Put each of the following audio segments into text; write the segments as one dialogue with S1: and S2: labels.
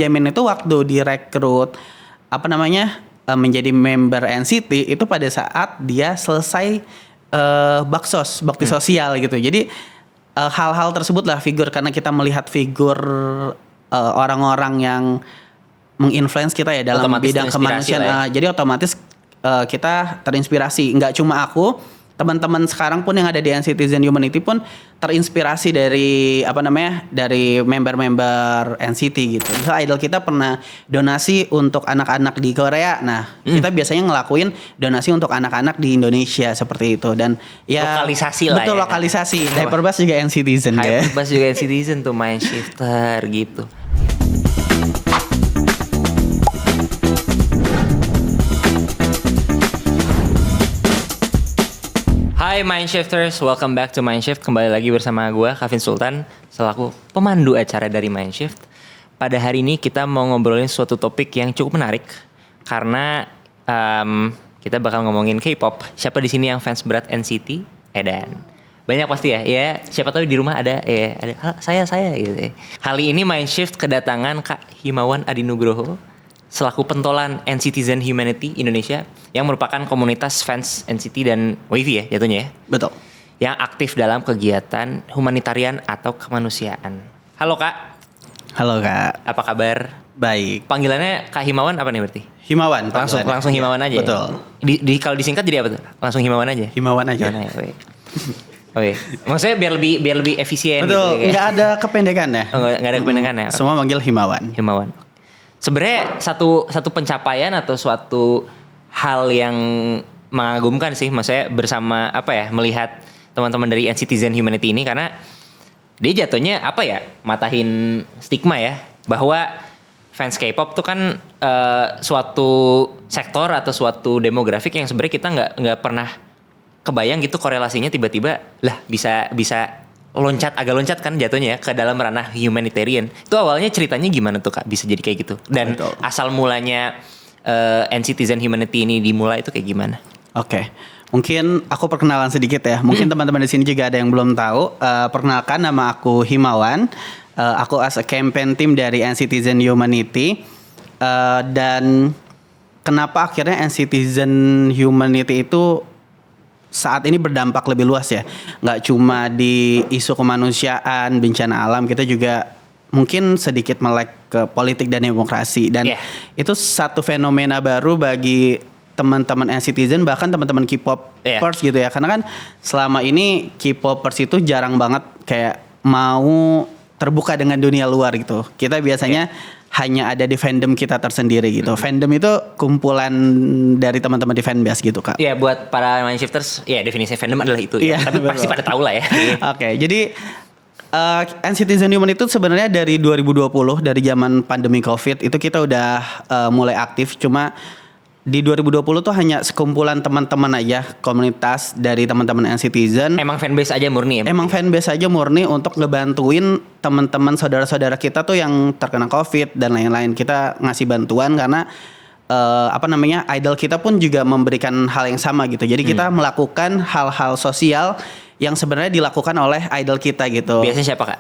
S1: Jamin itu waktu direkrut menjadi member NCT itu pada saat dia selesai bakti sosial gitu. Jadi hal-hal tersebut lah figur, karena kita melihat figur orang-orang yang menginfluence kita ya dalam
S2: otomatis
S1: bidang kemanusiaan.
S2: ya.
S1: Jadi otomatis kita terinspirasi. Nggak cuma aku, teman-teman sekarang pun yang ada di NCTzen Humanity pun terinspirasi dari dari member-member NCT gitu. Misal idol kita pernah donasi untuk anak-anak di Korea. Nah, kita biasanya ngelakuin donasi untuk anak-anak di Indonesia seperti itu. Dan ya
S2: lokalisasi lah.
S1: Betul,
S2: ya.
S1: lokalisasi. Hyperbus juga NCTzen ya.
S2: Hyperbus juga NCTzen tuh, Mindshifter gitu. Hai Mindshifters, welcome back to Mindshift. Kembali lagi bersama gue, Kevin Sultan, selaku pemandu acara dari Mindshift. Pada hari ini kita mau ngobrolin suatu topik yang cukup menarik, karena kita bakal ngomongin K-pop. Siapa di sini yang fans berat NCT? Edan. Banyak pasti ya. Ya, siapa tahu di rumah ada saya gitu. Kali ini Mindshift kedatangan Kak Himawan Adinugroho selaku pentolan NCTzen Humanity Indonesia yang merupakan komunitas fans NCT dan WiFi ya jatuhnya ya.
S1: Betul.
S2: Yang aktif dalam kegiatan humanitarian atau kemanusiaan. Halo Kak.
S1: Halo Kak.
S2: Apa kabar?
S1: Baik.
S2: Panggilannya Kak Himawan apa nih berarti?
S1: Himawan.
S2: Langsung Himawan aja.
S1: Betul.
S2: Ya? Kalau disingkat jadi apa tuh? Langsung Himawan aja.
S1: Himawan aja.
S2: Oke. Maksudnya biar lebih efisien.
S1: Betul.
S2: Gitu,
S1: nggak ada kependekan ya.
S2: Nggak ada kependekan ya.
S1: Semua manggil Himawan.
S2: Himawan. Sebenarnya satu pencapaian atau suatu hal yang mengagumkan sih, maksudnya bersama melihat teman-teman dari NCTzen Humanity ini, karena dia jatuhnya matahin stigma ya, bahwa fans K-pop tuh kan suatu sektor atau suatu demografik yang sebenarnya kita nggak pernah kebayang gitu korelasinya tiba-tiba lah bisa agak loncat kan jatuhnya ya ke dalam ranah humanitarian. Itu awalnya ceritanya gimana tuh Kak bisa jadi kayak gitu? Dan asal mulanya NCTzen Humanity ini dimulai itu kayak gimana?
S1: Oke. Mungkin aku perkenalan sedikit ya. Mungkin teman-teman di sini juga ada yang belum tahu. Perkenalkan, nama aku Himawan. Aku as a campaign team dari NCTzen Humanity. Dan kenapa akhirnya NCTzen Humanity itu saat ini berdampak lebih luas ya, nggak cuma di isu kemanusiaan, bencana alam, kita juga mungkin sedikit melek ke politik dan demokrasi, dan itu satu fenomena baru bagi teman-teman NCTzen, bahkan teman-teman K-popers gitu ya, karena kan selama ini K-popers itu jarang banget kayak mau terbuka dengan dunia luar gitu. Kita biasanya hanya ada di fandom kita tersendiri gitu. Fandom itu kumpulan dari teman-teman di fanbase gitu Kak.
S2: Iya, buat para Mindshifters, ya definisi fandom adalah itu ya. Tapi pasti pada tahu lah ya.
S1: Oke, jadi NCTzen Human itu sebenarnya dari 2020, dari zaman pandemi Covid itu kita udah mulai aktif. Cuma di 2020 tuh hanya sekumpulan teman-teman aja, komunitas dari teman-teman NCTzen.
S2: Emang fanbase aja murni ya?
S1: Emang fanbase aja murni untuk ngebantuin teman-teman saudara-saudara kita tuh yang terkena Covid dan lain-lain. Kita ngasih bantuan karena idol kita pun juga memberikan hal yang sama gitu. Jadi kita melakukan hal-hal sosial yang sebenarnya dilakukan oleh idol kita gitu.
S2: Biasanya siapa Kak?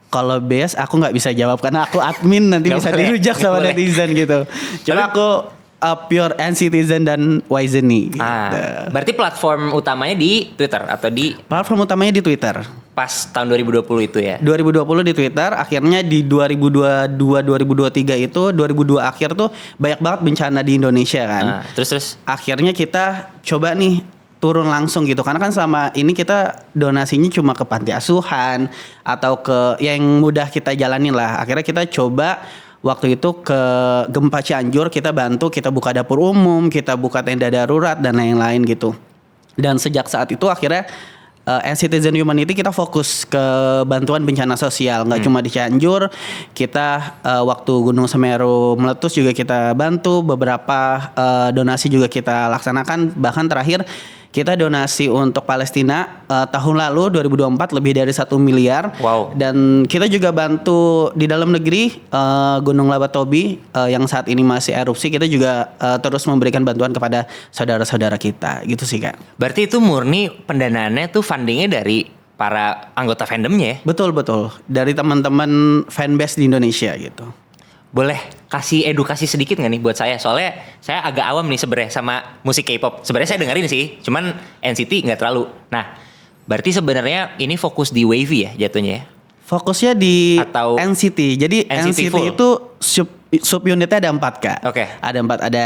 S1: Kalau bias aku nggak bisa jawab karena aku admin, nanti bisa dirujak sama netizen gitu. Cuma aku pure NCTzen dan Wizeny gitu.
S2: Berarti platform utamanya di Twitter atau di?
S1: Platform utamanya di Twitter.
S2: Pas tahun 2020 itu ya?
S1: 2020 di Twitter, akhirnya di 2022-2023 itu, 2002 akhir tuh banyak banget bencana di Indonesia kan.
S2: Terus?
S1: Akhirnya kita coba nih turun langsung gitu, karena kan selama ini kita donasinya cuma ke panti asuhan atau ke yang mudah kita jalanin lah. Akhirnya kita coba waktu itu ke gempa Cianjur, kita bantu, kita buka dapur umum, kita buka tenda darurat dan lain-lain gitu. Dan sejak saat itu akhirnya NCTzen Humanity kita fokus ke bantuan bencana sosial, nggak cuma di Cianjur. Kita waktu Gunung Semeru meletus juga kita bantu, beberapa donasi juga kita laksanakan. Bahkan terakhir kita donasi untuk Palestina tahun lalu 2024 lebih dari 1 miliar.
S2: Wow.
S1: Dan kita juga bantu di dalam negeri Gunung Laba-Tobi yang saat ini masih erupsi. Kita juga terus memberikan bantuan kepada saudara-saudara kita. Gitu sih Kak.
S2: Berarti itu murni pendanaannya tuh fundingnya dari para anggota fandomnya ya?
S1: Betul. Dari teman-teman fanbase di Indonesia gitu.
S2: boleh kasih edukasi sedikit nggak nih buat saya? Soalnya saya agak awam nih sebenarnya sama musik K-pop. Sebenarnya saya dengerin sih, cuman NCT nggak terlalu. Nah, berarti sebenarnya ini fokus di wavy ya jatuhnya ya?
S1: Fokusnya di
S2: Atau
S1: NCT. Jadi
S2: NCT
S1: NCT
S2: full?
S1: itu sub unitnya ada 4 Kak.
S2: Oke.
S1: Ada 4, ada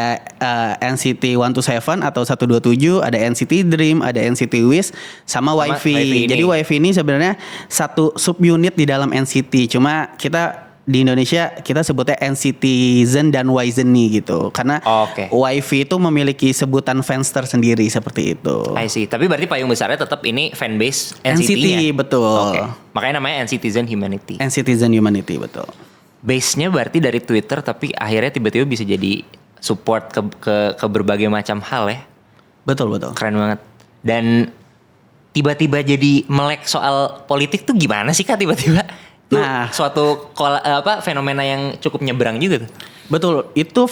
S1: NCT 127 atau 127, ada NCT Dream, ada NCT Wish, sama
S2: WiFi
S1: WiFi.
S2: ini.
S1: Jadi WiFi ini sebenarnya satu sub unit di dalam NCT. Cuma kita di Indonesia kita sebutnya NCTzen dan Yzeny gitu. Karena
S2: Oke.
S1: WiFi itu memiliki sebutan fans tersendiri seperti itu.
S2: I see. Tapi berarti payung besarnya tetap ini fanbase NCT-nya.
S1: NCT betul.
S2: Oke. Makanya namanya NCTzen Humanity.
S1: NCTzen Humanity betul.
S2: Base-nya berarti dari Twitter tapi akhirnya tiba-tiba bisa jadi support ke berbagai macam hal ya.
S1: Betul betul.
S2: Keren banget. Dan tiba-tiba jadi melek soal politik tuh gimana sih Kak tiba-tiba? Itu
S1: Nah.
S2: suatu fenomena yang cukup nyebrang juga tuh.
S1: Betul, itu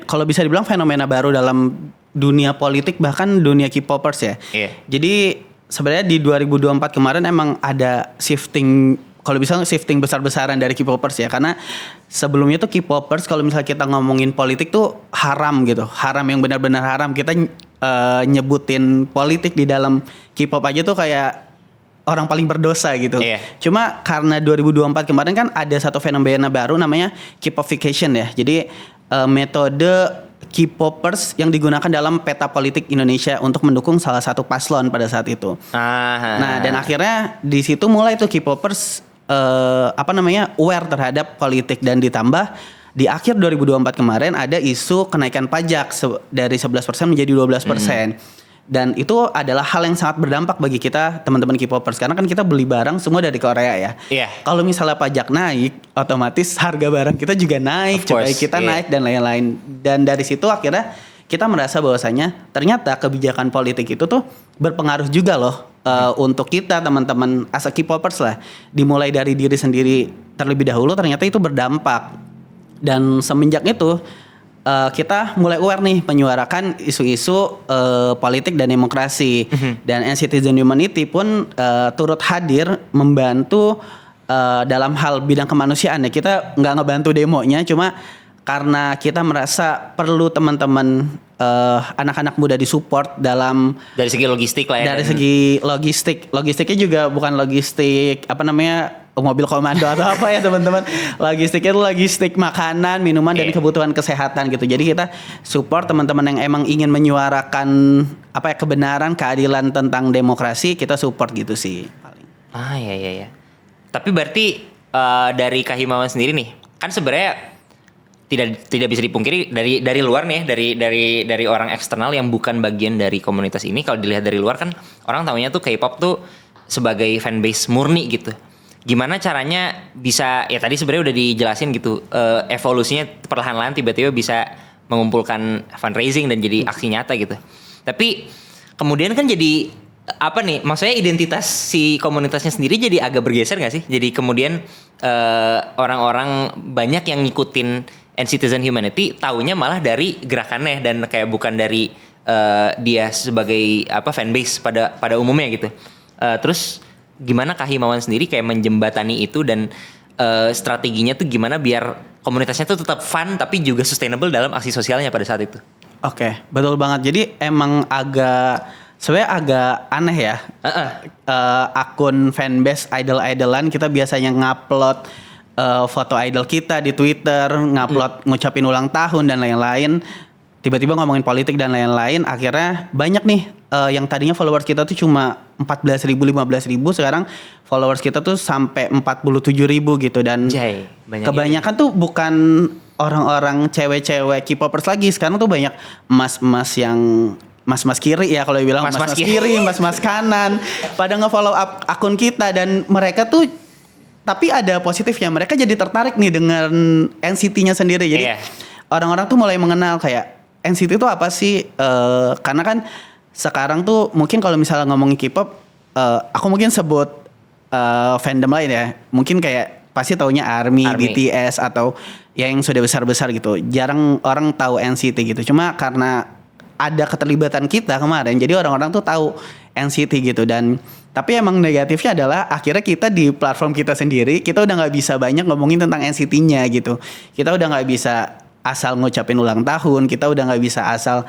S1: kalau bisa dibilang fenomena baru dalam dunia politik bahkan dunia K-popers ya.
S2: Iya.
S1: Jadi sebenarnya di 2024 kemarin emang ada shifting, kalau bisa shifting besar-besaran dari K-popers ya, karena sebelumnya tuh K-popers kalau misalnya kita ngomongin politik tuh haram gitu, haram yang benar-benar haram. Kita nyebutin politik di dalam K-pop aja tuh kayak orang paling berdosa gitu.
S2: Iya.
S1: Cuma karena 2024 kemarin kan ada satu fenomena baru namanya K-popification ya. Jadi metode K-popers yang digunakan dalam peta politik Indonesia untuk mendukung salah satu paslon pada saat itu. Nah, dan akhirnya di situ mulai tuh K-popers aware terhadap politik, dan ditambah di akhir 2024 kemarin ada isu kenaikan pajak dari 11% menjadi 12%. Dan itu adalah hal yang sangat berdampak bagi kita teman-teman K-popers, karena kan kita beli barang semua dari Korea ya.
S2: Iya.
S1: Kalau misalnya pajak naik, otomatis harga barang kita juga naik,
S2: Of course,
S1: cukai kita
S2: iya.
S1: naik dan lain-lain. Dan dari situ akhirnya kita merasa bahwasanya ternyata kebijakan politik itu tuh berpengaruh juga loh untuk kita teman-teman as a K-popers lah. Dimulai dari diri sendiri terlebih dahulu, ternyata itu berdampak. Dan semenjak itu kita mulai aware nih menyuarakan isu-isu politik dan demokrasi. Dan NCTzen Humanity pun turut hadir membantu dalam hal bidang kemanusiaan ya. Kita nggak ngebantu demonya, cuma karena kita merasa perlu teman-teman anak-anak muda disupport dalam
S2: dari segi logistik lah ya.
S1: dari segi logistiknya juga bukan logistik mobil komando atau apa ya teman-teman. Logistiknya itu logistik makanan, minuman, dan kebutuhan kesehatan gitu. Jadi kita support teman-teman yang emang ingin menyuarakan kebenaran, keadilan tentang demokrasi, kita support gitu sih paling.
S2: Iya. Tapi berarti dari Kak Himawan sendiri nih, kan sebenarnya tidak bisa dipungkiri dari luar nih, dari orang eksternal yang bukan bagian dari komunitas ini, kalau dilihat dari luar kan orang taunya tuh K-pop tuh sebagai fanbase murni gitu. Gimana caranya bisa, ya tadi sebenarnya udah dijelasin gitu, evolusinya perlahan-lahan tiba-tiba bisa mengumpulkan fundraising dan jadi aksi nyata gitu. Tapi kemudian kan jadi maksudnya identitas si komunitasnya sendiri jadi agak bergeser gak sih? Jadi kemudian orang-orang banyak yang ngikutin NCTzen Humanity taunya malah dari gerakannya dan kayak bukan dari dia sebagai fanbase pada umumnya gitu. Terus gimana Kak Himawan sendiri kayak menjembatani itu dan strateginya tuh gimana biar komunitasnya tuh tetap fun tapi juga sustainable dalam aksi sosialnya pada saat itu?
S1: Oke, betul banget. Jadi emang sebenarnya agak aneh ya. Akun fanbase idol-idolan kita biasanya ngupload foto idol kita di Twitter, ngupload ngucapin ulang tahun dan lain-lain. Tiba-tiba ngomongin politik dan lain-lain, akhirnya banyak nih yang tadinya followers kita tuh cuma 14.000, 15.000, sekarang followers kita tuh sampai 47.000 gitu. Dan kebanyakan tuh bukan orang-orang cewek-cewek K-popers lagi. Sekarang tuh banyak mas-mas kiri ya, kalau dibilang mas-mas kiri, mas-mas kanan pada nge-follow up akun kita. Dan mereka tuh, tapi ada positifnya, mereka jadi tertarik nih dengan NCT-nya sendiri. Jadi orang-orang tuh mulai mengenal kayak NCT itu apa sih? Karena kan sekarang tuh mungkin kalau misalnya ngomongin K-pop, aku mungkin sebut fandom lain ya. Mungkin kayak pasti taunya ARMY, BTS atau yang sudah besar-besar gitu. Jarang orang tahu NCT gitu. Cuma karena ada keterlibatan kita kemarin, jadi orang-orang tuh tahu NCT gitu. Dan Tapi emang negatifnya adalah akhirnya kita di platform kita sendiri, kita udah nggak bisa banyak ngomongin tentang NCT-nya gitu. Kita udah nggak bisa asal ngucapin ulang tahun, kita udah nggak bisa asal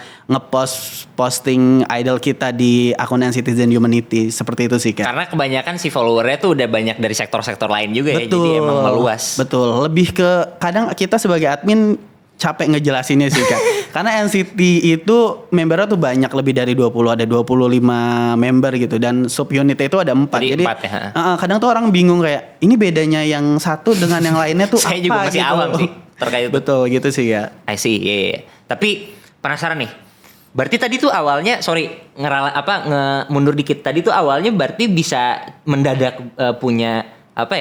S1: posting idol kita di akun NCTzen Humanity, seperti itu sih Kak.
S2: Karena kebanyakan si followernya tuh udah banyak dari sektor-sektor lain juga ya, jadi emang meluas.
S1: Betul, lebih ke kadang kita sebagai admin capek ngejelasinnya sih Kak. Karena NCT itu membernya tuh banyak, lebih dari 20, ada 25 member gitu, dan subunit itu ada 4. Jadi
S2: 4 ya.
S1: Kadang tuh orang bingung kayak ini bedanya yang satu dengan yang lainnya tuh
S2: Saya
S1: apa
S2: juga masih
S1: gitu.
S2: awam sih terkait itu.
S1: Betul gitu sih ya.
S2: I see, iya. Tapi penasaran nih. Berarti tadi tuh awalnya, mundur dikit. Tadi tuh awalnya berarti bisa mendadak punya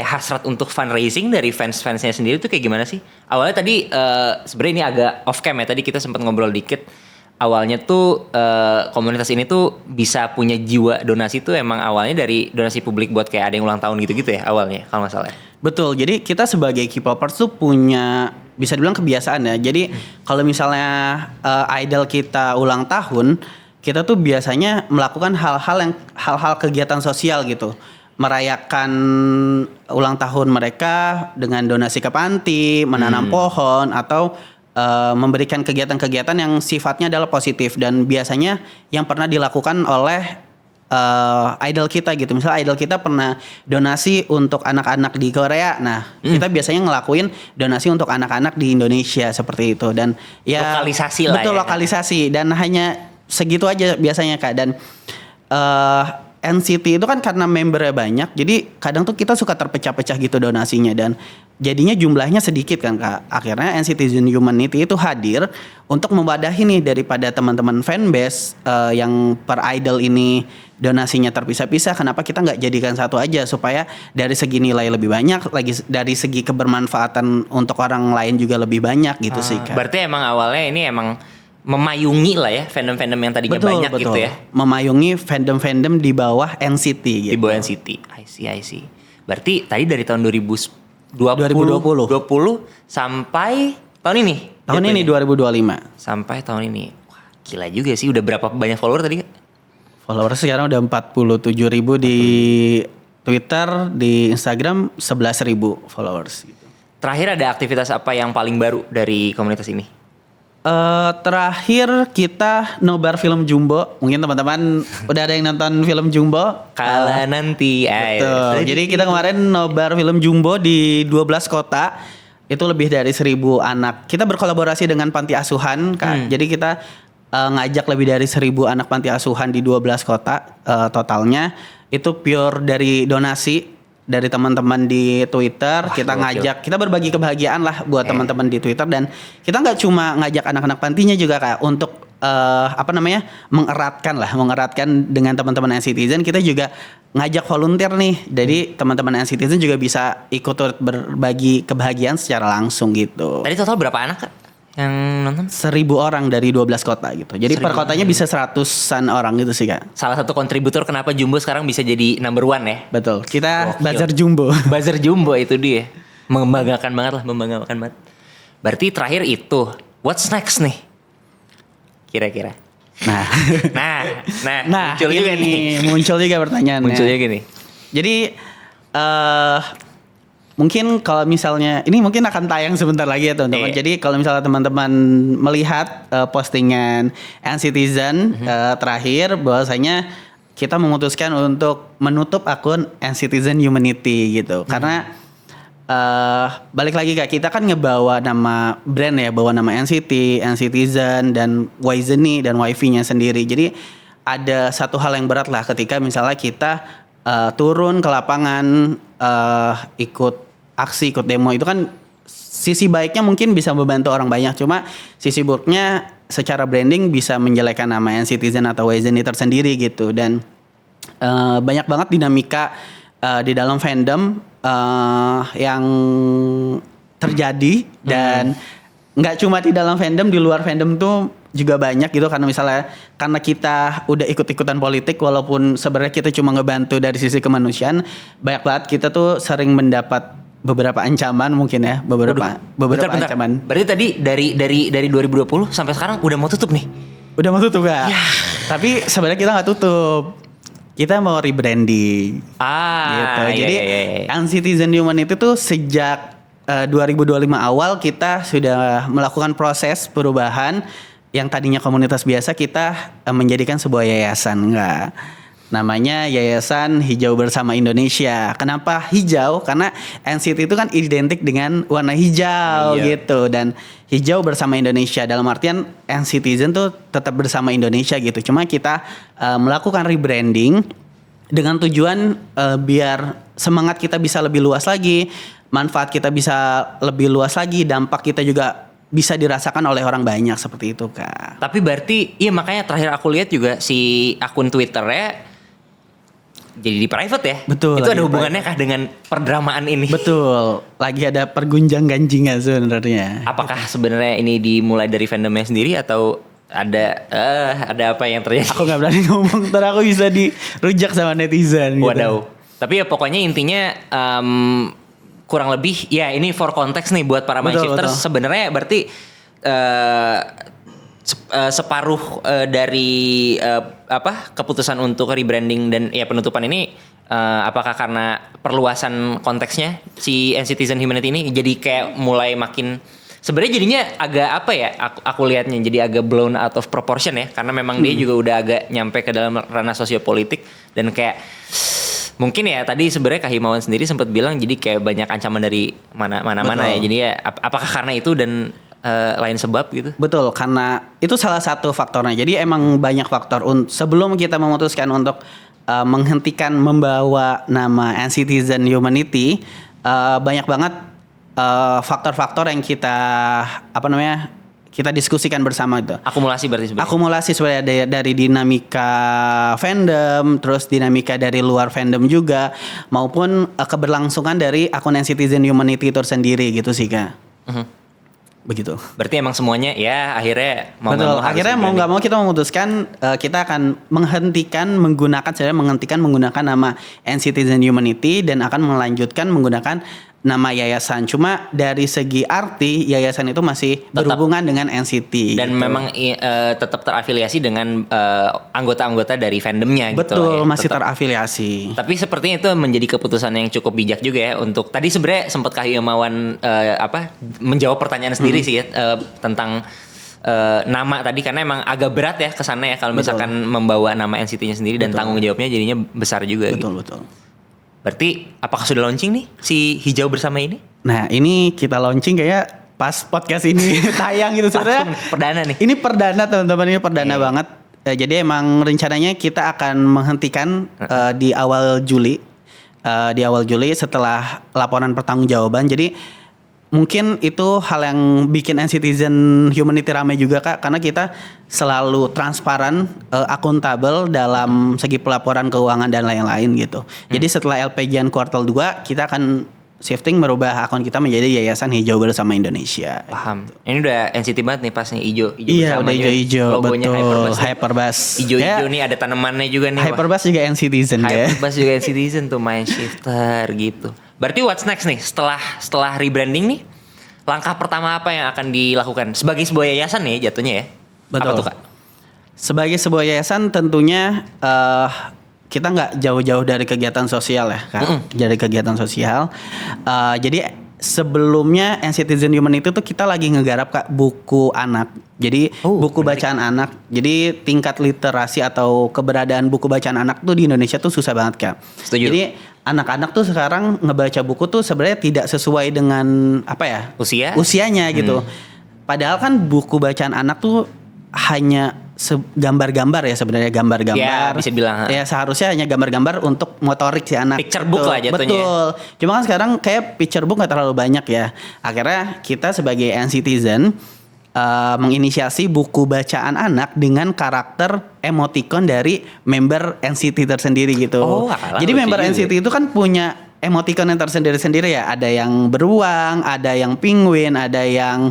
S2: hasrat untuk fundraising dari fans-fansnya sendiri tuh kayak gimana sih? Awalnya tadi sebenarnya ini agak off cam ya. Tadi kita sempat ngobrol dikit. Awalnya tuh komunitas ini tuh bisa punya jiwa donasi tuh emang awalnya dari donasi publik buat kayak ada yang ulang tahun gitu-gitu ya awalnya kalau nggak salah.
S1: Betul. Jadi kita sebagai K-popers tuh punya, bisa dibilang kebiasaan ya. Jadi kalau misalnya idol kita ulang tahun, kita tuh biasanya melakukan hal-hal kegiatan sosial gitu. Merayakan ulang tahun mereka dengan donasi ke panti, menanam pohon, atau memberikan kegiatan-kegiatan yang sifatnya adalah positif. Dan biasanya yang pernah dilakukan oleh idol kita gitu. Misalnya idol kita pernah donasi untuk anak-anak di Korea. Nah, kita biasanya ngelakuin donasi untuk anak-anak di Indonesia seperti itu. Dan ya
S2: lokalisasi lah.
S1: Betul,
S2: ya.
S1: Lokalisasi, dan hanya segitu aja biasanya Kak. Dan NCT itu kan karena membernya banyak, jadi kadang tuh kita suka terpecah-pecah gitu donasinya, dan jadinya jumlahnya sedikit kan Kak. Akhirnya NCTzen Humanity itu hadir untuk memwadahi nih daripada teman-teman fanbase yang per idol ini donasinya terpisah-pisah. Kenapa kita nggak jadikan satu aja, supaya dari segi nilai lebih banyak, lagi dari segi kebermanfaatan untuk orang lain juga lebih banyak gitu sih Kak.
S2: Berarti emang awalnya ini emang memayungi lah ya fandom-fandom yang tadinya banyak gitu ya.
S1: Memayungi fandom-fandom di bawah NCT gitu.
S2: Di bawah NCT. I see. Berarti tadi dari tahun 2020 sampai tahun ini.
S1: Tahun ini 2025.
S2: Sampai tahun ini. Wah, gila juga sih. Udah berapa banyak follower tadi?
S1: Followers sekarang udah 47.000 di Twitter, di Instagram 11.000 followers gitu.
S2: Terakhir ada aktivitas apa yang paling baru dari komunitas ini?
S1: Terakhir kita nobar film Jumbo. Mungkin teman-teman udah ada yang nonton film Jumbo.
S2: Kala nanti.
S1: Betul. Jadi kita kemarin nobar film Jumbo di 12 kota. Itu lebih dari 1.000 anak. Kita berkolaborasi dengan panti asuhan Kak. Jadi kita ngajak lebih dari 1.000 anak panti asuhan di 12 kota totalnya. Itu pure dari donasi dari teman-teman di Twitter. Wah, kita ngajak, kita berbagi kebahagiaan lah buat teman-teman di Twitter, dan kita nggak cuma ngajak anak-anak pantinya juga Kak untuk mengeratkan dengan teman-teman NCTzen. Kita juga ngajak volunteer nih, jadi teman-teman NCTzen juga bisa ikut berbagi kebahagiaan secara langsung gitu.
S2: Tadi total berapa anak Kak yang nonton?
S1: 1.000 orang dari 12 kota gitu. Jadi per kotanya bisa 100-an orang gitu sih Kak.
S2: Salah satu kontributor kenapa Jumbo sekarang bisa jadi number 1 ya.
S1: Betul. Kita
S2: Gokil.
S1: Buzzer Jumbo.
S2: Buzzer Jumbo itu dia. Membanggakan banget. Berarti terakhir itu. What's next nih? Kira-kira. Nah,
S1: muncul juga pertanyaannya.
S2: Muncul juga nih.
S1: Jadi mungkin kalau misalnya ini mungkin akan tayang sebentar lagi ya teman-teman. Jadi kalau misalnya teman-teman melihat postingan NCTzen terakhir, bahwasanya kita memutuskan untuk menutup akun NCTzen Humanity gitu. Karena balik lagi Kak, kita kan ngebawa nama brand ya, bawa nama NCT, NCTzen, dan Yzeni dan YV-nya sendiri. Jadi ada satu hal yang berat lah ketika misalnya kita turun ke lapangan, ikut aksi, ikut demo. Itu kan sisi baiknya mungkin bisa membantu orang banyak, cuma sisi buruknya secara branding bisa menjelekkan nama NCTzen atau Yzeni tersendiri gitu. Dan banyak banget dinamika di dalam fandom yang terjadi, dan nggak cuma di dalam fandom, di luar fandom tuh juga banyak gitu. Karena kita udah ikut-ikutan politik, walaupun sebenarnya kita cuma ngebantu dari sisi kemanusiaan, banyak banget kita tuh sering mendapat beberapa ancaman mungkin ya, beberapa ancaman.
S2: Berarti tadi dari 2020 sampai sekarang udah mau tutup nih.
S1: Udah mau tutup Kak. Tapi sebenarnya kita nggak tutup. kita mau rebranding. Gitu.
S2: Iya,
S1: Jadi
S2: iya.
S1: Uncitizen Humanity tuh sejak 2025 awal kita sudah melakukan proses perubahan yang tadinya komunitas biasa kita menjadikan sebuah yayasan. Enggak. Namanya Yayasan Hijau Bersama Indonesia. Kenapa hijau? Karena NCT itu kan identik dengan warna hijau gitu, dan hijau bersama Indonesia dalam artian NCTzen tuh tetap bersama Indonesia gitu. Cuma kita melakukan rebranding dengan tujuan biar semangat kita bisa lebih luas lagi, manfaat kita bisa lebih luas lagi, dampak kita juga bisa dirasakan oleh orang banyak seperti itu, Kak.
S2: Tapi berarti iya, makanya terakhir aku lihat juga si akun Twitternya jadi di private ya.
S1: Betul.
S2: Itu ada hubungannya kah dengan perdramaan ini?
S1: Betul. Lagi ada pergunjang-ganjingan sebenarnya.
S2: Apakah sebenarnya ini dimulai dari fandomnya sendiri atau ada apa yang terjadi?
S1: Aku nggak berani ngomong, ntar aku bisa dirujak sama netizen. Gitu.
S2: Wadaw. Tapi ya pokoknya intinya kurang lebih ya ini for context nih buat para mind shifters. Sebenarnya berarti separuh dari keputusan untuk rebranding dan ya penutupan ini apakah karena perluasan konteksnya si NCTzen Humanity ini jadi kayak mulai makin sebenarnya jadinya agak apa ya, aku lihatnya jadi agak blown out of proportion ya, karena memang dia juga udah agak nyampe ke dalam ranah sosiopolitik dan kayak mungkin ya tadi sebenarnya Kak Himawan sendiri sempat bilang jadi kayak banyak ancaman dari mana-mana ya, jadi ya apakah karena itu dan lain sebab gitu? Betul, karena itu salah satu faktornya. Jadi emang banyak faktor. Sebelum kita memutuskan untuk menghentikan membawa nama NCTzen Humanity, banyak banget faktor-faktor yang kita diskusikan bersama itu. Akumulasi berarti sebenarnya. Akumulasi sebenarnya dari dinamika fandom, terus dinamika dari luar fandom juga, maupun keberlangsungan dari akun NCTzen Humanity itu sendiri gitu sih, Kak. Begitu. Berarti emang semuanya ya akhirnya mau nggak mau kita memutuskan kita akan menghentikan menggunakan nama NCTzen Humanity dan akan melanjutkan menggunakan nama yayasan. Cuma dari segi arti yayasan itu masih berhubungan dengan NCT. Dan gitu. Memang tetap terafiliasi dengan anggota-anggota dari fandomnya. Betul, gitu, masih terafiliasi. Tapi sepertinya itu menjadi keputusan yang cukup bijak juga ya untuk tadi sebenarnya sempat Kak Himawan menjawab pertanyaan sendiri sih ya tentang nama tadi, karena emang agak berat ya kesannya ya kalau misalkan membawa nama NCT-nya sendiri dan tanggung jawabnya jadinya besar juga. Betul. Berarti apakah sudah launching nih si Hijau Bersama ini? Nah ini kita launching kayak pas podcast ini tayang gitu sebenarnya. Perdana nih. Ini perdana teman-teman, ini perdana banget. Jadi emang rencananya kita akan menghentikan di awal Juli. Di awal Juli setelah laporan pertanggungjawaban. Jadi mungkin itu hal yang bikin NCTzen Humanity ramai juga, Kak, karena kita selalu transparan, akuntabel dalam segi pelaporan keuangan dan lain-lain gitu. Jadi setelah LPJN kuartal 2 kita akan shifting merubah akun kita menjadi Yayasan Hijau Bersama Indonesia. Paham. Gitu. Ini udah NCT banget nih pas nih hijau bersama. Iya, udah hijau. Logonya betul. Hyperbus. Hijau-hijau nih ada tanamannya juga nih. Hyperbus juga NCTzen ya. Hyperbus juga NCTzen tuh mind shifter gitu. Berarti what's next nih setelah rebranding nih? Langkah pertama apa yang akan dilakukan sebagai sebuah yayasan nih jatuhnya ya? Betul. Apa tuh, Kak? Sebagai sebuah yayasan tentunya kita nggak jauh-jauh dari kegiatan sosial ya, Kak. Dari kegiatan sosial. Jadi sebelumnya NCTzen Humanity itu kita lagi ngegarap, Kak, buku anak. Jadi buku bacaan anak. Jadi tingkat literasi atau keberadaan buku bacaan anak tuh di Indonesia tuh susah banget, Kak. Setuju. Jadi anak-anak tuh sekarang ngebaca buku tuh sebenarnya tidak sesuai dengan usianya gitu. Padahal kan buku bacaan anak tuh hanya gambar-gambar ya sebenarnya, gambar-gambar. Ya, bisa bilang. Ya seharusnya hanya gambar-gambar untuk motorik si anak. Picture book lah jatuhnya. Betul. Cuma kan sekarang kayak picture book gak terlalu banyak ya. Akhirnya kita sebagai NCTzen menginisiasi buku bacaan anak dengan karakter emoticon dari member NCT tersendiri gitu. Jadi member NCT itu kan punya emoticon yang tersendiri-sendiri ya. Ada yang beruang, ada yang penguin, ada yang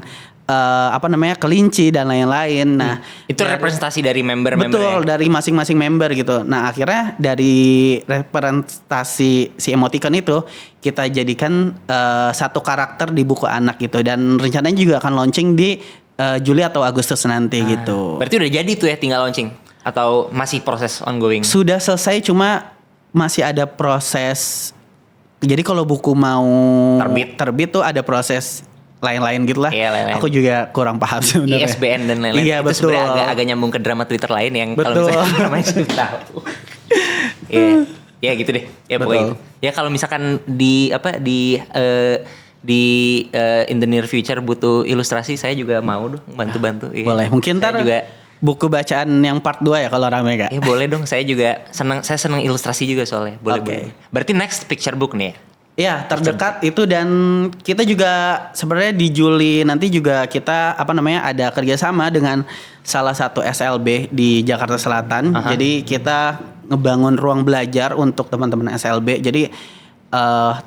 S2: kelinci dan lain-lain. Nah, itu representasi dari member-member. Betul, dari masing-masing member gitu. Nah, akhirnya dari representasi si emoticon itu kita jadikan satu karakter di buku anak gitu, dan rencananya juga akan launching di Juli atau Agustus nanti gitu. Berarti udah jadi tuh ya, tinggal launching. Atau masih proses ongoing?
S1: Sudah selesai, cuma masih ada proses. Jadi kalau buku mau terbit tuh ada proses lain-lain gitu lah.
S2: Iya, lain-lain.
S1: Aku juga kurang paham sebenarnya.
S2: ISBN dan lain-lain.
S1: Iya,
S2: itu
S1: betul.
S2: sebenarnya agak nyambung ke drama Twitter lain yang kalau
S1: Betul.
S2: misalnya namanya sudah tahu. Iya. Ya gitu deh. Ya pokoknya gitu. Ya kalau misalkan di in the near future butuh ilustrasi, saya juga mau dong bantu-bantu. Iya.
S1: Boleh. Mungkin ntar juga buku bacaan yang part 2 ya kalau rame Kak.
S2: Ya boleh dong, saya senang ilustrasi juga soalnya. Boleh.
S1: Oke.
S2: Berarti next picture book nih ya?
S1: Ya terdekat itu, dan kita juga sebenarnya di Juli nanti juga kita ada kerjasama dengan salah satu SLB di Jakarta Selatan. Jadi kita ngebangun ruang belajar untuk teman-teman SLB. Jadi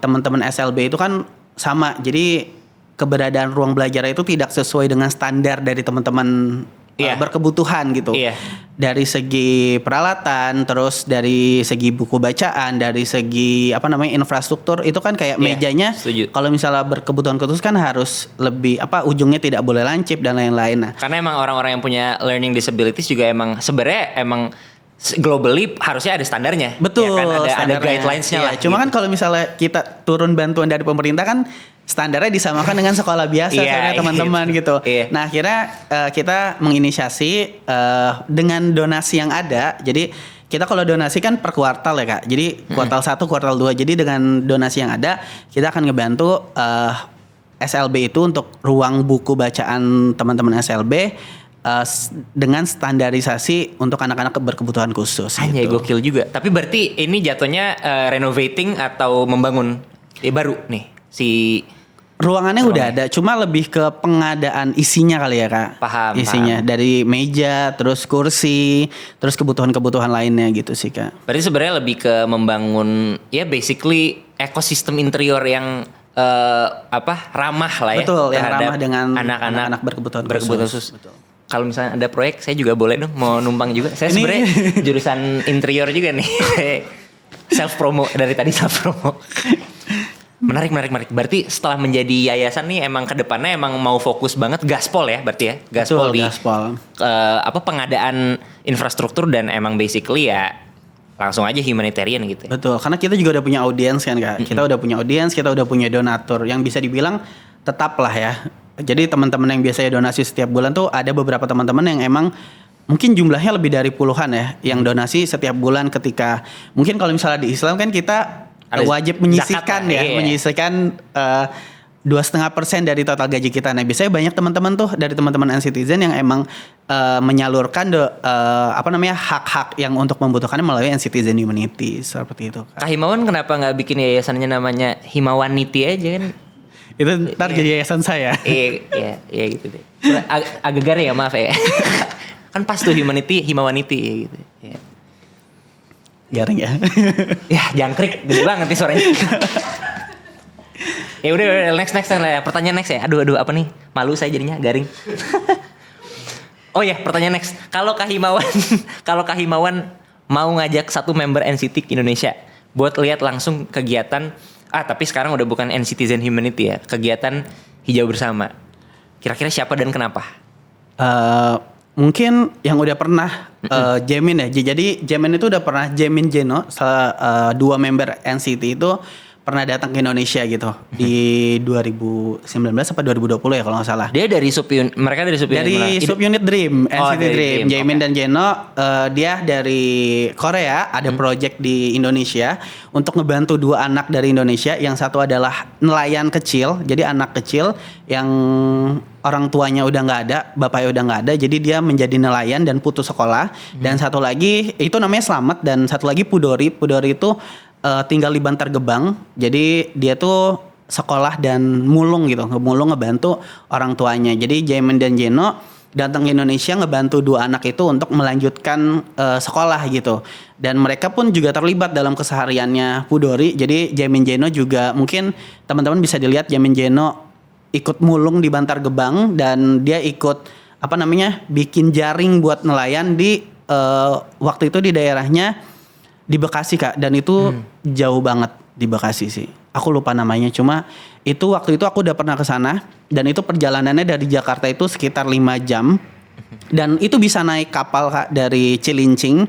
S1: teman-teman SLB itu kan sama. Jadi keberadaan ruang belajar itu tidak sesuai dengan standar dari teman-teman berkebutuhan gitu. Dari segi peralatan, terus dari segi buku bacaan, dari segi infrastruktur itu kan kayak mejanya. Kalau misalnya berkebutuhan khusus kan harus lebih ujungnya tidak boleh lancip dan lain-lain. Nah,
S2: karena emang orang-orang yang punya learning disabilities juga emang sebenarnya globally harusnya ada standarnya.
S1: Betul.
S2: Ya kan? Ada guidelines-nya lah.
S1: Cuma kan kalau misalnya kita turun bantuan dari pemerintah kan standarnya disamakan dengan sekolah biasa teman-teman gitu. Nah akhirnya kita menginisiasi dengan donasi yang ada. Jadi kita kalau donasi kan per kuartal ya Kak. Jadi kuartal 1, kuartal 2. Jadi dengan donasi yang ada kita akan ngebantu SLB itu untuk ruang buku bacaan teman-teman SLB dengan standarisasi untuk anak-anak berkebutuhan khusus.
S2: Hanya
S1: gitu.
S2: gokil juga. Tapi berarti ini jatuhnya renovating atau membangun baru nih si
S1: ruangannya udah ada, cuma lebih ke pengadaan isinya kali ya Kak.
S2: Paham.
S1: Isinya dari meja, terus kursi, terus kebutuhan-kebutuhan lainnya gitu sih Kak.
S2: Berarti sebenarnya lebih ke membangun basically ekosistem interior yang ramah lah ya.
S1: Betul, yang ramah dengan anak-anak berkebutuhan khusus.
S2: Betul. Kalau misalnya ada proyek, saya juga boleh dong mau numpang juga. Saya sebenarnya jurusan interior juga nih. Self promo dari tadi self promo. Menarik. Berarti setelah menjadi yayasan nih emang kedepannya emang mau fokus banget gaspol ya, berarti ya. Gaspol. Pengadaan infrastruktur dan emang basically ya langsung aja humanitarian gitu ya.
S1: Betul, karena kita juga udah punya audiens kan Kak. Kita udah punya audiens, kita udah punya donatur yang bisa dibilang tetap lah ya. Jadi teman-teman yang biasanya donasi setiap bulan tuh ada beberapa teman-teman yang emang mungkin jumlahnya lebih dari puluhan ya yang donasi setiap bulan. Ketika mungkin kalau misalnya di Islam kan kita wajib menyisihkan menyisihkan 2,5% dari total gaji kita. Nah biasanya banyak teman-teman tuh dari teman-teman N-Citizen yang emang menyalurkan hak-hak yang untuk membutuhkannya melalui N-Citizen Humanity seperti itu.
S2: Kak Himawan kenapa nggak bikin yayasannya namanya Himawanity aja kan?
S1: Itu ntar jadi yayasan saya.
S2: Iya gitu deh. Agak garing ya, maaf ya. Kan pas tuh Himawanity gitu. Ya.
S1: Garing ya.
S2: Ya jangkrik gede banget nih suaranya. Ya udah next lah. Pertanyaan next ya. Aduh apa nih? Malu saya jadinya garing. Oh ya, pertanyaan next. Kalau Kak Himawan mau ngajak satu member NCT Indonesia buat lihat langsung kegiatan tapi sekarang udah bukan N-Citizen Humanity ya, kegiatan hijau bersama. Kira-kira siapa dan kenapa?
S1: Mungkin yang udah pernah Jamin ya. Jadi Jamin itu udah pernah, Jamin Jeno, dua member NCT itu pernah datang ke Indonesia gitu di 2019 apa 2020 ya kalau nggak salah.
S2: Dia dari mereka dari
S1: subunit Dream, NCT Dream. Jamin dan Jeno dia dari Korea, ada project di Indonesia untuk ngebantu dua anak dari Indonesia. Yang satu adalah nelayan kecil, jadi anak kecil yang orang tuanya udah nggak ada, bapaknya udah nggak ada, jadi dia menjadi nelayan dan putus sekolah. Dan satu lagi itu namanya Slamet, dan satu lagi Pudori itu tinggal di Bantar Gebang. Jadi dia tuh sekolah dan mulung gitu, ngebantu orang tuanya. Jadi Jamin dan Jeno datang ke Indonesia ngebantu dua anak itu untuk melanjutkan sekolah gitu. Dan mereka pun juga terlibat dalam kesehariannya Pudori. Jadi Jamin Jeno juga mungkin teman-teman bisa dilihat, Jamin Jeno ikut mulung di Bantar Gebang dan dia ikut bikin jaring buat nelayan di waktu itu di daerahnya di Bekasi Kak, dan itu jauh banget di Bekasi sih. Aku lupa namanya, cuma itu waktu itu aku udah pernah ke sana dan itu perjalanannya dari Jakarta itu sekitar 5 jam. Dan itu bisa naik kapal Kak dari Cilincing,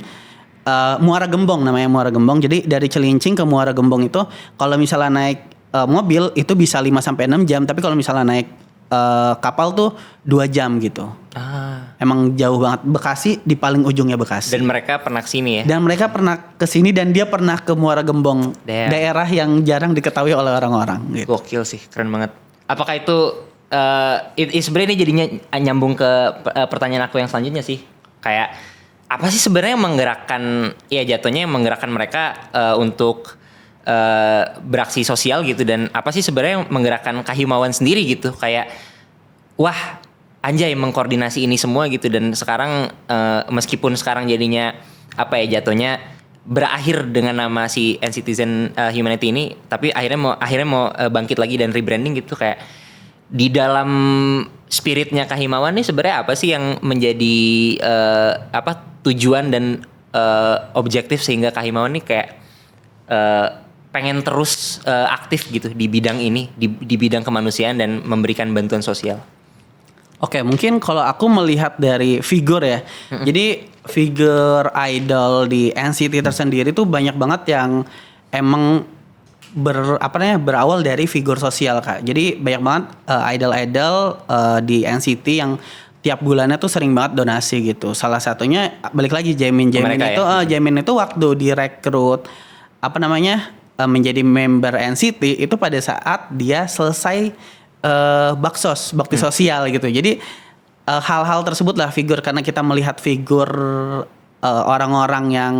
S1: Muara Gembong namanya, Muara Gembong. Jadi dari Cilincing ke Muara Gembong itu kalau misalnya naik mobil itu bisa 5 sampai 6 jam, tapi kalau misalnya naik kapal tuh 2 jam gitu. Emang jauh banget. Bekasi di paling ujungnya Bekasi.
S2: Dan mereka pernah kesini ya?
S1: Dan mereka pernah kesini dan dia pernah ke Muara Gembong, daerah yang jarang diketahui oleh orang-orang gitu.
S2: Gokil sih, keren banget. Apakah itu sebenarnya ini jadinya nyambung ke pertanyaan aku yang selanjutnya sih. Kayak apa sih sebenarnya yang menggerakkan, ya jatuhnya yang menggerakkan mereka untuk beraksi sosial gitu, dan apa sih sebenarnya yang menggerakkan Kak Himawan sendiri gitu, kayak wah anjay mengkoordinasi ini semua gitu, dan sekarang meskipun sekarang jadinya apa ya jatuhnya berakhir dengan nama si N-Citizen Humanity ini, tapi akhirnya mau bangkit lagi dan rebranding gitu. Kayak di dalam spiritnya Kak Himawan nih sebenarnya apa sih yang menjadi tujuan dan objektif sehingga Kak Himawan nih kayak pengen terus aktif gitu di bidang ini, di bidang kemanusiaan dan memberikan bantuan sosial.
S1: Oke, mungkin kalau aku melihat dari figur ya. Jadi figur idol di NCT tersendiri tuh banyak banget yang emang berawal dari figur sosial Kak. Jadi banyak banget idol-idol di NCT yang tiap bulannya tuh sering banget donasi gitu. Salah satunya balik lagi Jaemin itu ya? Jaemin itu waktu direkrut menjadi member NCT itu pada saat dia selesai bakti sosial gitu. Jadi hal-hal tersebut lah figur, karena kita melihat figur orang-orang yang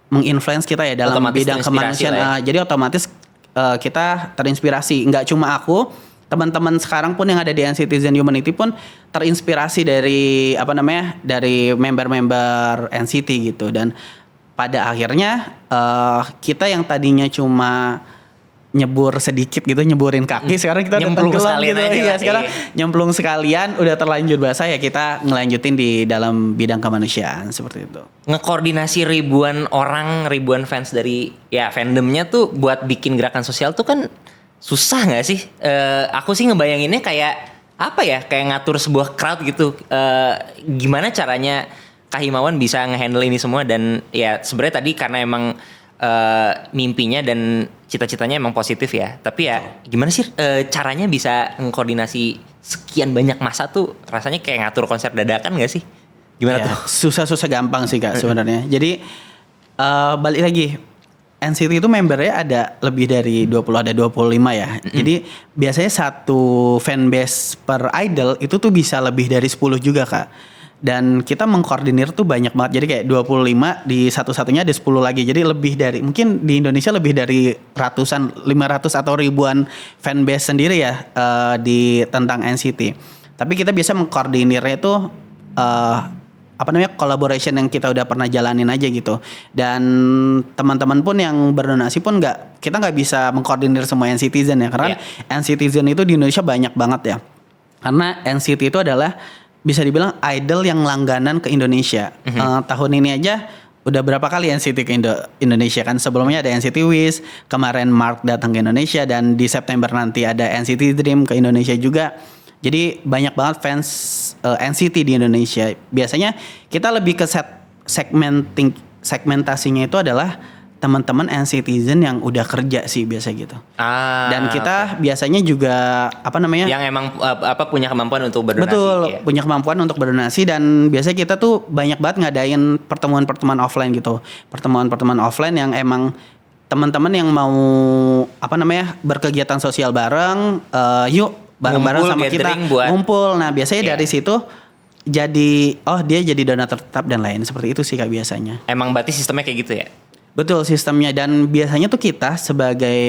S1: menginfluence kita ya dalam otomatis bidang kemanusiaan. Ya. Jadi otomatis kita terinspirasi. Nggak cuma aku, teman-teman sekarang pun yang ada di N-Citizen Humanity pun terinspirasi dari dari member-member NCT gitu. Dan pada akhirnya kita yang tadinya cuma nyebur sedikit gitu, nyeburin kaki, sekarang kita
S2: nyemplung
S1: sekalian
S2: gitu.
S1: Iya, sekarang nyemplung sekalian, udah terlanjur basah ya kita ngelanjutin di dalam bidang kemanusiaan seperti itu.
S2: Ngekoordinasi ribuan orang, ribuan fans dari ya fandomnya tuh buat bikin gerakan sosial tuh kan susah nggak sih? Aku sih ngebayanginnya kayak apa ya, kayak ngatur sebuah crowd gitu. Gimana caranya Kak Himawan bisa ngehandle ini semua? Dan ya sebenarnya tadi karena emang mimpinya dan cita-citanya emang positif ya. Tapi ya gimana sih caranya bisa mengkoordinasi sekian banyak masa tuh? Rasanya kayak ngatur konser dadakan gak sih? Gimana
S1: ya,
S2: tuh?
S1: Susah gampang sih Kak sebenarnya. Jadi balik lagi, NCT itu membernya ada lebih dari 20, ada 25 ya. Jadi biasanya satu fanbase per idol itu tuh bisa lebih dari 10 juga Kak. Dan kita mengkoordinir tuh banyak banget. Jadi kayak 25 di satu-satunya ada 10 lagi. Jadi lebih dari, mungkin di Indonesia lebih dari ratusan, 500 atau ribuan fanbase sendiri ya di tentang NCT. Tapi kita biasa mengkoordinirnya itu collaboration yang kita udah pernah jalanin aja gitu. Dan teman-teman pun yang berdonasi pun kita nggak bisa mengkoordinir semua NCTzen ya, karena NCTzen itu di Indonesia banyak banget ya. Karena NCT itu adalah bisa dibilang idol yang langganan ke Indonesia. Tahun ini aja udah berapa kali NCT ke Indonesia kan. Sebelumnya ada NCT Wish, kemarin Mark datang ke Indonesia, dan di September nanti ada NCT Dream ke Indonesia juga. Jadi banyak banget fans NCT di Indonesia. Biasanya kita lebih ke segmentasinya itu adalah teman-teman NCTzen yang udah kerja sih biasa gitu. Dan kita biasanya juga yang
S2: emang punya kemampuan untuk berdonasi.
S1: Betul,
S2: ya?
S1: Punya kemampuan untuk berdonasi, dan biasanya kita tuh banyak banget ngadain pertemuan-pertemuan offline gitu. Pertemuan-pertemuan offline yang emang teman-teman yang mau berkegiatan sosial bareng, yuk bareng-bareng sama kita ngumpul. Nah, biasanya dari situ dia jadi donatur tetap dan lain seperti itu sih Kak biasanya.
S2: Emang berarti sistemnya kayak gitu ya?
S1: Betul sistemnya, dan biasanya tuh kita sebagai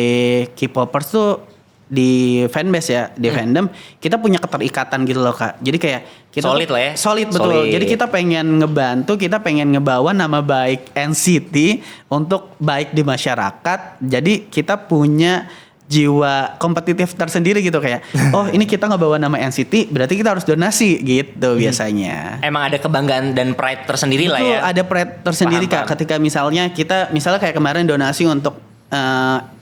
S1: K-popers tuh di fanbase ya, di fandom kita punya keterikatan gitu loh Kak. Jadi kayak kita
S2: solid lah ya.
S1: Solid betul. Solid. Jadi kita pengen ngebantu, kita pengen ngebawa nama baik NCT untuk baik di masyarakat. Jadi kita punya jiwa kompetitif tersendiri gitu, kayak ini kita ngebawa nama NCT berarti kita harus donasi gitu biasanya.
S2: Emang ada kebanggaan dan pride tersendiri lah ya.
S1: Ada pride tersendiri Kak, ketika misalnya kayak kemarin donasi untuk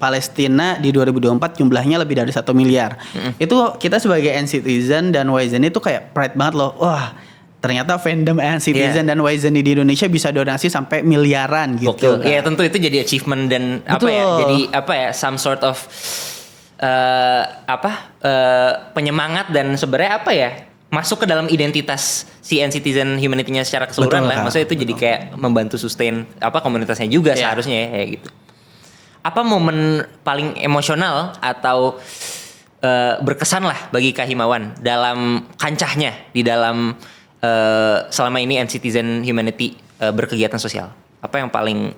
S1: Palestina di 2024 jumlahnya lebih dari 1 miliar. Itu kita sebagai N-Citizen dan Wizen itu kayak pride banget loh. Wah, ternyata fandom NCTzen dan Wizen di Indonesia bisa donasi sampai miliaran gitu.
S2: Iya, tentu itu jadi achievement dan jadi some sort of penyemangat dan sebenarnya masuk ke dalam identitas si NCTzen Humanity-nya secara keseluruhan lah. Maksudnya itu jadi kayak membantu sustain komunitasnya juga seharusnya ya kayak gitu. Apa momen paling emosional atau berkesan lah bagi Kak Himawan dalam kancahnya di dalam selama ini NCTzen Humanity berkegiatan sosial? Apa yang paling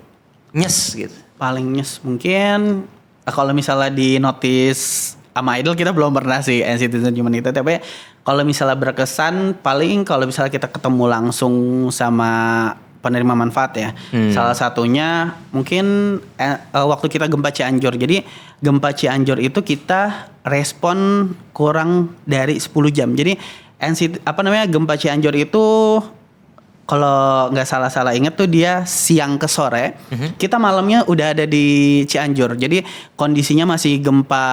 S2: nyes gitu?
S1: Paling nyes mungkin kalau misalnya di notice sama Idol kita belum pernah sih NCTzen Humanity, tapi kalau misalnya berkesan paling kalau misalnya kita ketemu langsung sama penerima manfaat ya. Salah satunya mungkin waktu kita gempa Cianjur. Jadi gempa Cianjur itu kita respon kurang dari 10 jam. Jadi gempa Cianjur itu kalau nggak salah ingat tuh dia siang ke sore. Kita malamnya udah ada di Cianjur. Jadi kondisinya masih gempa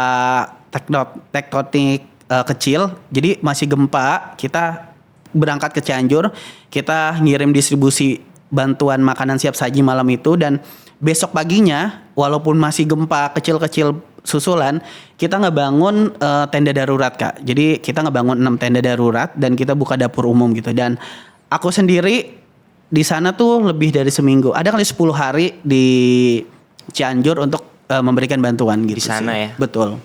S1: tektonik kecil. Jadi masih gempa. Kita berangkat ke Cianjur. Kita ngirim distribusi bantuan makanan siap saji malam itu. Dan besok paginya walaupun masih gempa kecil-kecil susulan, kita ngebangun tenda darurat Kak. Jadi kita ngebangun 6 tenda darurat dan kita buka dapur umum gitu. Dan aku sendiri di sana tuh lebih dari seminggu. Ada kali 10 hari di Cianjur untuk memberikan bantuan gitu.
S2: Di sana
S1: sih.
S2: Ya.
S1: Betul.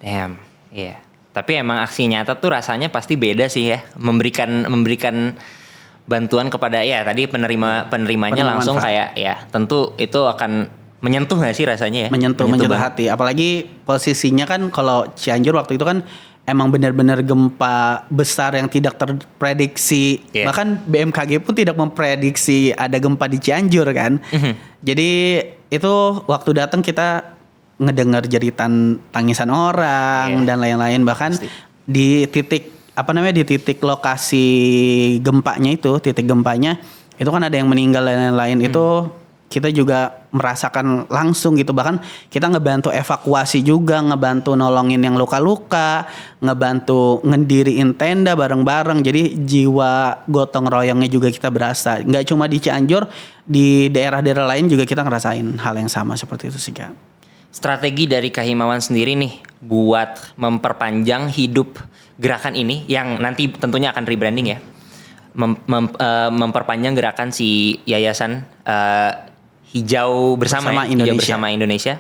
S2: Damn, iya. Tapi emang aksi nyata tuh rasanya pasti beda sih ya. Memberikan bantuan kepada tadi penerimanya langsung manfaat. Kayak tentu itu akan menyentuh gak sih rasanya ya?
S1: Menyentuh hati. Apalagi posisinya kan kalau Cianjur waktu itu kan emang benar-benar gempa besar yang tidak terprediksi. Bahkan BMKG pun tidak memprediksi ada gempa di Cianjur kan. Jadi itu waktu datang kita ngedengar jeritan tangisan orang dan lain-lain. Bahkan di titik lokasi gempanya itu kan ada yang meninggal dan lain-lain. Itu kita juga merasakan langsung gitu. Bahkan kita ngebantu evakuasi juga, ngebantu nolongin yang luka-luka, ngebantu ngediriin tenda bareng-bareng. Jadi jiwa gotong royongnya juga kita berasa. Nggak cuma di Cianjur, di daerah-daerah lain juga kita ngerasain hal yang sama seperti itu sih Kak.
S2: Strategi dari Kak Himawan sendiri nih buat memperpanjang hidup gerakan ini yang nanti tentunya akan rebranding ya. Memperpanjang gerakan si yayasan Hijau Bersama Indonesia.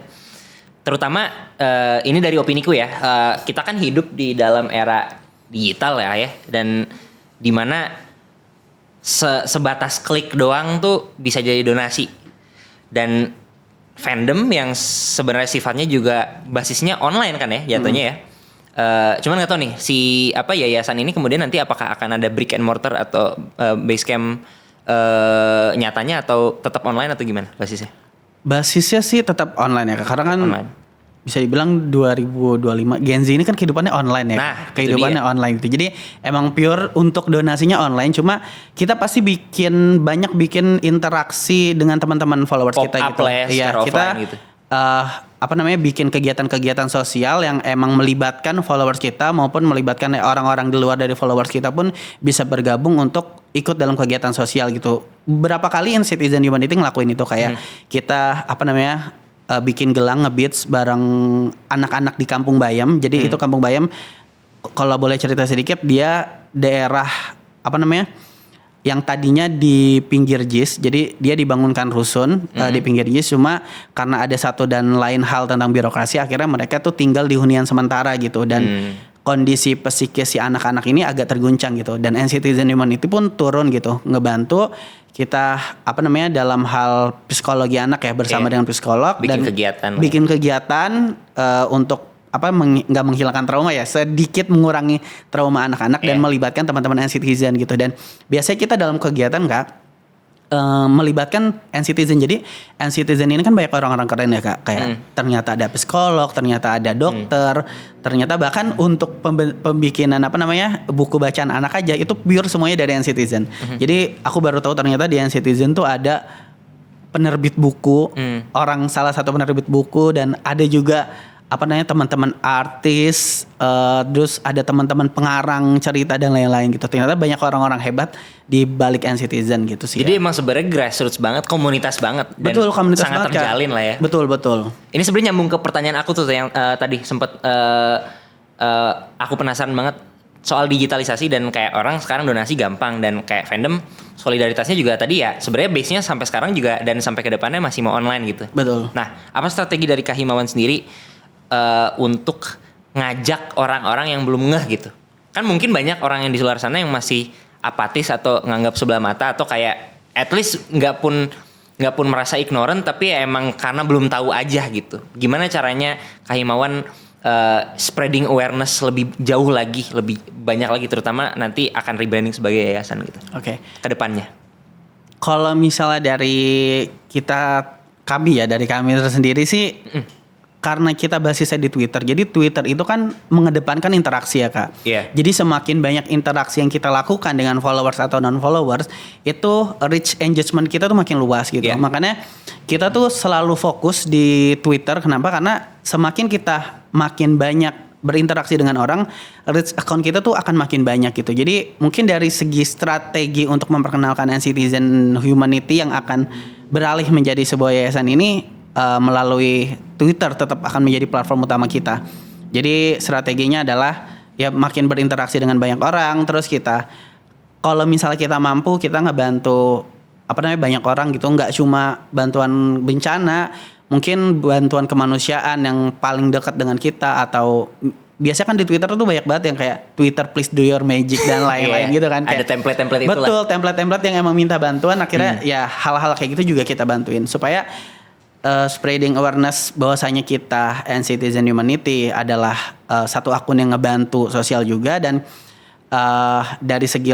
S2: Terutama ini dari opiniku ya, kita kan hidup di dalam era digital ya, dan dimana sebatas klik doang tuh bisa jadi donasi. Dan fandom yang sebenarnya sifatnya juga basisnya online kan ya jatuhnya ya. Cuman nggak tahu nih yayasan ini kemudian nanti apakah akan ada brick and mortar atau base camp nyatanya atau tetap online atau gimana basisnya?
S1: Basisnya sih tetap online ya Kak. Karena kan online. Bisa dibilang 2025 Gen Z ini kan kehidupannya online ya.
S2: Nah,
S1: kehidupannya online gitu. Jadi emang pure untuk donasinya online. Cuma kita pasti banyak bikin interaksi dengan teman-teman followers
S2: pop
S1: kita gitu.
S2: Iya, kita
S1: gitu. Bikin kegiatan-kegiatan sosial yang emang melibatkan followers kita maupun melibatkan orang-orang di luar dari followers kita pun bisa bergabung untuk ikut dalam kegiatan sosial gitu. Berapa kali NCTzen Humanity ngelakuin itu kayak kita bikin gelang ngebeats bareng anak-anak di Kampung Bayam. Jadi itu Kampung Bayam kalau boleh cerita sedikit, dia daerah yang tadinya di pinggir JIS. Jadi dia dibangunkan rusun di pinggir JIS, cuma karena ada satu dan lain hal tentang birokrasi akhirnya mereka tuh tinggal di hunian sementara gitu. Dan kondisi psikis si anak-anak ini agak terguncang gitu. Dan NCTzen Humanity pun turun gitu ngebantu kita dalam hal psikologi anak ya bersama dengan psikolog bikin kegiatan untuk nggak menghilangkan trauma ya, sedikit mengurangi trauma anak-anak dan melibatkan teman-teman NCTzen gitu. Dan biasanya kita dalam kegiatan Kak melibatkan NCTzen. Jadi NCTzen ini kan banyak orang-orang keren ya Kak. Kayak ternyata ada psikolog, ternyata ada dokter, ternyata bahkan untuk pembikinan buku bacaan anak aja itu pure semuanya dari NCTzen. Jadi aku baru tahu ternyata di NCTzen tuh ada penerbit buku, salah satu penerbit buku, dan ada juga apa namanya teman-teman artis, terus ada teman-teman pengarang cerita dan lain-lain gitu. Ternyata banyak orang-orang hebat di balik nCitizen gitu sih.
S2: Jadi emang sebenarnya grassroots banget, komunitas banget, dan
S1: betul, komunitas
S2: sangat
S1: banget,
S2: terjalin
S1: Kak.
S2: lah ya.
S1: Betul.
S2: Ini sebenarnya nyambung ke pertanyaan aku tuh yang tadi sempet aku penasaran banget soal digitalisasi dan kayak orang sekarang donasi gampang dan kayak fandom solidaritasnya juga tadi ya sebenarnya base-nya sampai sekarang juga dan sampai ke depannya masih mau online gitu.
S1: Betul.
S2: Nah, apa strategi dari Kak Himawan sendiri untuk ngajak orang-orang yang belum ngeh gitu? Kan mungkin banyak orang yang di luar sana yang masih apatis atau nganggap sebelah mata atau kayak at least nggak pun merasa ignorant tapi ya emang karena belum tahu aja gitu. Gimana caranya Kak Himawan spreading awareness lebih jauh lagi, lebih banyak lagi terutama nanti akan rebranding sebagai yayasan gitu.
S1: Oke.
S2: Ke depannya.
S1: Kalau misalnya dari kami tersendiri sih karena kita basisnya di Twitter. Jadi Twitter itu kan mengedepankan interaksi ya, Kak.
S2: Iya.
S1: Jadi semakin banyak interaksi yang kita lakukan dengan followers atau non-followers, itu reach engagement kita tuh makin luas gitu.
S2: Iya.
S1: Makanya kita tuh selalu fokus di Twitter. Kenapa? Karena semakin kita makin banyak berinteraksi dengan orang, reach account kita tuh akan makin banyak gitu. Jadi mungkin dari segi strategi untuk memperkenalkan nCitizen Humanity yang akan beralih menjadi sebuah yayasan ini melalui Twitter tetap akan menjadi platform utama kita. Jadi strateginya adalah ya makin berinteraksi dengan banyak orang, terus kita kalau misalnya kita mampu kita ngebantu banyak orang gitu, nggak cuma bantuan bencana, mungkin bantuan kemanusiaan yang paling dekat dengan kita atau biasanya kan di Twitter tuh banyak banget yang kayak Twitter please do your magic dan lain-lain gitu kan.
S2: Ada template-template itu lah.
S1: Betul, template-template yang emang minta bantuan akhirnya ya hal-hal kayak gitu juga kita bantuin supaya spreading awareness bahwasanya kita nCitizen Humanity adalah satu akun yang ngebantu sosial juga dan dari segi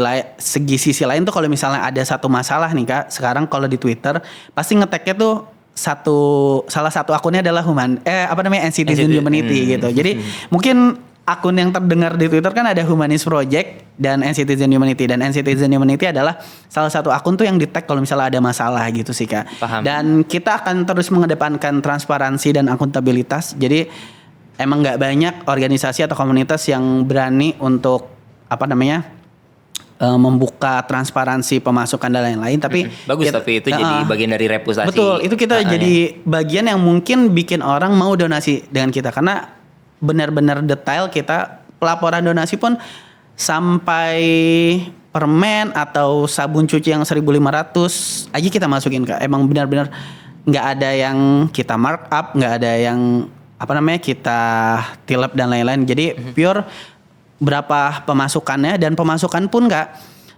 S1: sisi lain tuh kalau misalnya ada satu masalah nih Kak, sekarang kalau di Twitter pasti ngeteknya tuh salah satu akunnya adalah nCitizen Humanity gitu. Jadi mungkin akun yang terdengar di Twitter kan ada Humanist Project dan nCitizen Humanity, dan nCitizen Humanity adalah salah satu akun tuh yang di-tag kalau misalnya ada masalah gitu sih Kak.
S2: Paham.
S1: Dan kita akan terus mengedepankan transparansi dan akuntabilitas. Jadi emang nggak banyak organisasi atau komunitas yang berani untuk membuka transparansi pemasukan dan lain-lain, tapi
S2: bagus tapi itu jadi bagian dari reputasi.
S1: Betul, itu kita jadi bagian yang mungkin bikin orang mau donasi dengan kita karena benar-benar detail kita pelaporan donasi pun sampai permen atau sabun cuci yang 1.500 aja kita masukin Kak. Emang benar-benar nggak ada yang kita markup, nggak ada yang kita tilep dan lain-lain. Jadi pure berapa pemasukannya, dan pemasukan pun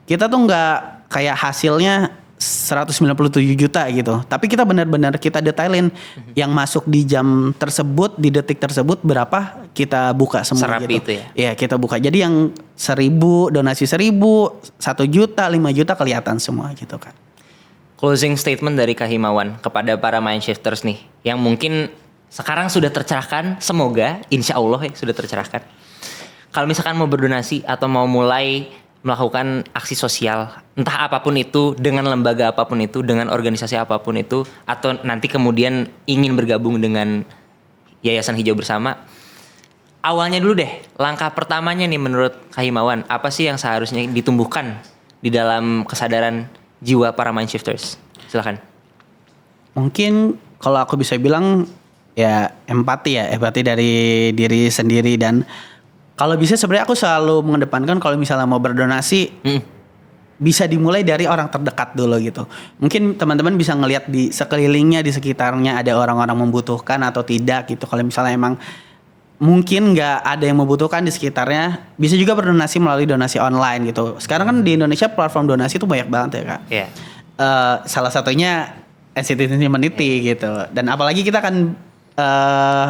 S1: kita tuh nggak kayak hasilnya 197 juta gitu. Tapi kita benar-benar kita detailin yang masuk di jam tersebut, di detik tersebut berapa kita buka semua.
S2: Serapi
S1: gitu.
S2: itu ya?
S1: Iya kita buka. Jadi yang 1.000, donasi 1.000, 1 juta, 5 juta kelihatan semua gitu kan.
S2: Closing statement dari Kak Himawan kepada para mindshifters nih, yang mungkin sekarang sudah tercerahkan, semoga insya Allah ya sudah tercerahkan. Kalau misalkan mau berdonasi atau mau mulai melakukan aksi sosial, entah apapun itu, dengan lembaga apapun itu, dengan organisasi apapun itu, atau nanti kemudian ingin bergabung dengan Yayasan Hijau Bersama, awalnya dulu deh, langkah pertamanya nih menurut Kak Himawan, apa sih yang seharusnya ditumbuhkan di dalam kesadaran jiwa para mindshifters? Silakan.
S1: Mungkin kalau aku bisa bilang ya empati dari diri sendiri, dan kalau bisa sebenarnya aku selalu mengedepankan kalau misalnya mau berdonasi bisa dimulai dari orang terdekat dulu gitu. Mungkin teman-teman bisa ngelihat di sekelilingnya, di sekitarnya ada orang-orang membutuhkan atau tidak gitu. Kalau misalnya emang mungkin nggak ada yang membutuhkan di sekitarnya, bisa juga berdonasi melalui donasi online gitu. Sekarang kan di Indonesia platform donasi itu banyak banget ya Kak.
S2: Yeah.
S1: Salah satunya nCitizen Humanity gitu. Dan apalagi kita akan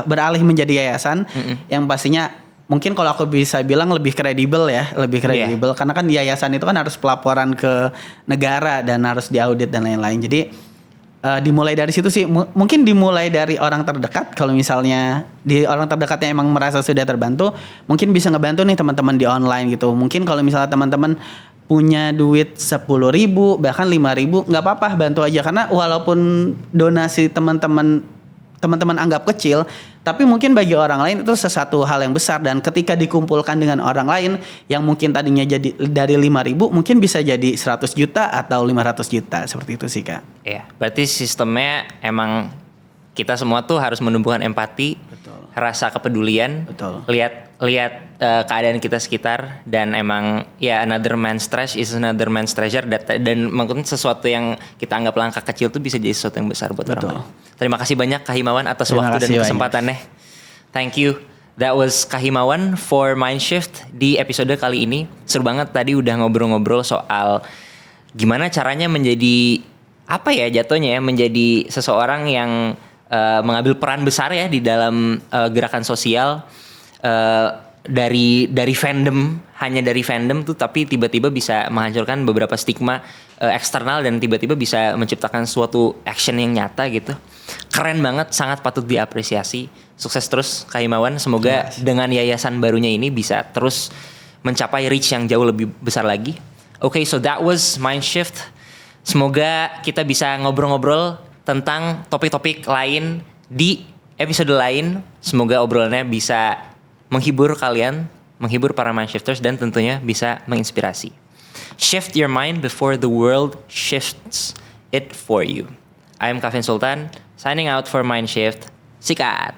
S1: beralih menjadi yayasan yang pastinya mungkin kalau aku bisa bilang lebih kredibel karena kan yayasan itu kan harus pelaporan ke negara dan harus diaudit dan lain-lain. Jadi dimulai dari situ sih, mungkin dimulai dari orang terdekat. Kalau misalnya di orang terdekatnya emang merasa sudah terbantu, mungkin bisa ngebantu nih teman-teman di online gitu. Mungkin kalau misalnya teman-teman punya duit 10.000 bahkan 5.000, nggak apa-apa, bantu aja, karena walaupun donasi teman-teman anggap kecil, Tapi mungkin bagi orang lain itu sesuatu hal yang besar, dan ketika dikumpulkan dengan orang lain yang mungkin tadinya jadi dari 5.000 mungkin bisa jadi 100 juta atau 500 juta, seperti itu sih Kak.
S2: Iya, berarti sistemnya emang kita semua tuh harus menumbuhkan empati,
S1: Betul.
S2: rasa kepedulian,
S1: Betul.
S2: lihat keadaan kita sekitar, dan emang ya another man's trash is another man's treasure, dan mungkin sesuatu yang kita anggap langkah kecil tuh bisa jadi sesuatu yang besar buat
S1: Betul.
S2: orang lain. Terima kasih banyak Kak Himawan atas
S1: Terima
S2: waktu dan
S1: kasih banyak.
S2: kesempatannya. Thank you. That was Kak Himawan for Mindshift di episode kali ini. Seru banget tadi udah ngobrol-ngobrol soal gimana caranya menjadi apa ya jatuhnya ya, menjadi seseorang yang mengambil peran besar ya di dalam gerakan sosial, dari fandom, hanya dari fandom tuh, tapi tiba-tiba bisa menghancurkan beberapa stigma eksternal dan tiba-tiba bisa menciptakan suatu action yang nyata gitu. Keren banget, sangat patut diapresiasi. Sukses terus Kak Himawan, semoga dengan yayasan barunya ini bisa terus mencapai reach yang jauh lebih besar lagi. Okay, so that was Mindshift. Semoga kita bisa ngobrol-ngobrol tentang topik-topik lain di episode lain. Semoga obrolannya bisa menghibur kalian, menghibur para Mindshifters, dan tentunya bisa menginspirasi. Shift your mind before the world shifts it for you. I am Kevin Sultan, signing out for Mindshift. Sikat!